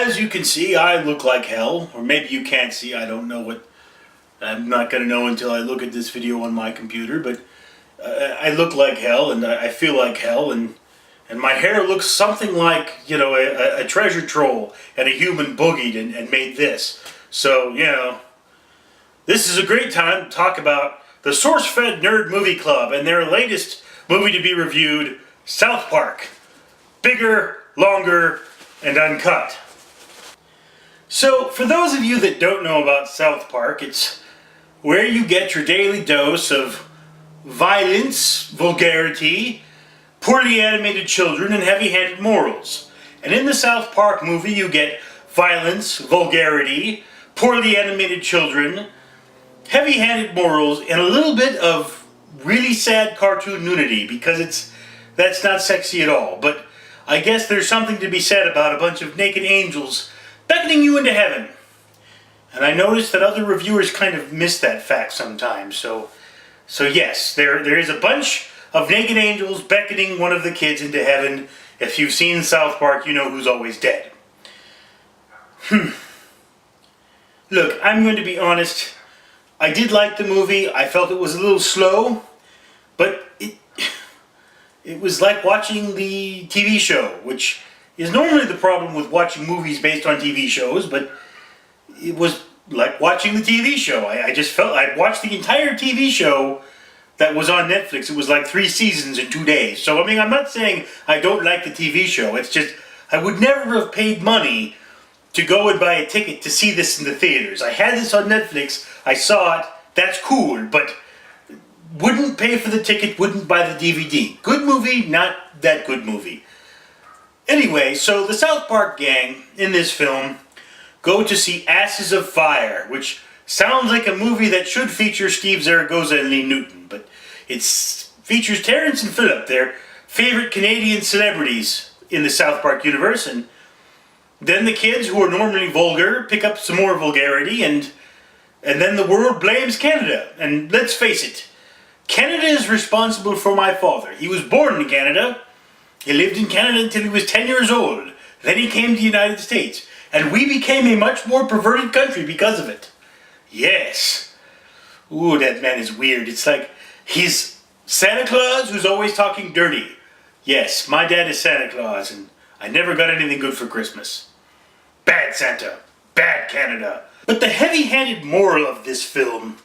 as you can see, I look like hell. Or maybe you can't see, I don't know what... I'm not going to know until I look at this video on my computer, but I look like hell, and I feel like hell, and my hair looks something like, you know, a treasure troll and a human boogied and made this. So, you know, this is a great time to talk about the SourceFed Nerd Movie Club and their latest movie to be reviewed, South Park. Bigger, longer, and uncut. So, for those of you that don't know about South Park, it's where you get your daily dose of violence, vulgarity, poorly animated children, and heavy-handed morals. And in the South Park movie, you get violence, vulgarity, poorly animated children, heavy-handed morals, and a little bit of really sad cartoon nudity, because that's not sexy at all. But I guess there's something to be said about a bunch of naked angels beckoning you into heaven. And I noticed that other reviewers kind of miss that fact sometimes. So yes, there is a bunch of naked angels beckoning one of the kids into heaven. If you've seen South Park, you know who's always dead. Look, I'm going to be honest. I did like the movie. I felt it was a little slow, but it was like watching the TV show, which is normally the problem with watching movies based on TV shows, but it was like watching the TV show. I just felt I watched the entire TV show that was on Netflix. It was like 3 seasons in 2 days. So, I mean, I'm not saying I don't like the TV show. It's just I would never have paid money to go and buy a ticket to see this in the theaters. I had this on Netflix. I saw it. That's cool, but wouldn't pay for the ticket, wouldn't buy the DVD. Good movie, not that good movie. Anyway, so the South Park gang in this film go to see Asses of Fire, which sounds like a movie that should feature Steve Zaragoza and Lee Newton, but it features Terrence and Phillip, their favorite Canadian celebrities in the South Park universe, and then the kids, who are normally vulgar, pick up some more vulgarity, and then the world blames Canada. And let's face it, Canada is responsible for my father. He was born in Canada. He lived in Canada until he was 10 years old. Then he came to the United States. And we became a much more perverted country because of it. Yes. Ooh, that man is weird. It's like he's Santa Claus who's always talking dirty. Yes, my dad is Santa Claus, and I never got anything good for Christmas. Bad Santa. Bad Canada. But the heavy-handed moral of this film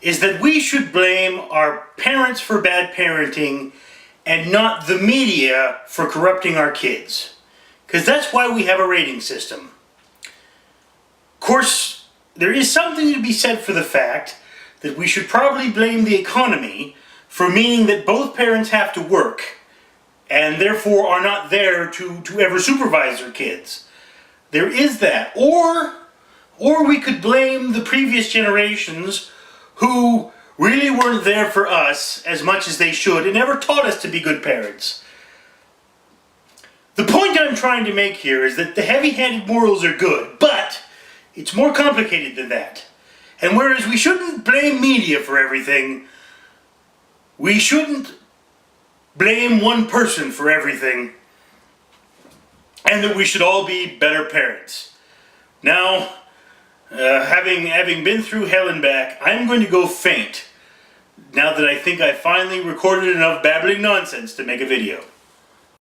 is that we should blame our parents for bad parenting and not the media for corrupting our kids. Because that's why we have a rating system. Of course, there is something to be said for the fact that we should probably blame the economy for meaning that both parents have to work and therefore are not there to ever supervise their kids. There is that. Or we could blame the previous generations who really weren't there for us as much as they should and never taught us to be good parents. The point I'm trying to make here is that the heavy-handed morals are good, but it's more complicated than that. And whereas we shouldn't blame media for everything, we shouldn't blame one person for everything, and that we should all be better parents. Now, having been through hell and back, I'm going to go faint now that I think I finally recorded enough babbling nonsense to make a video.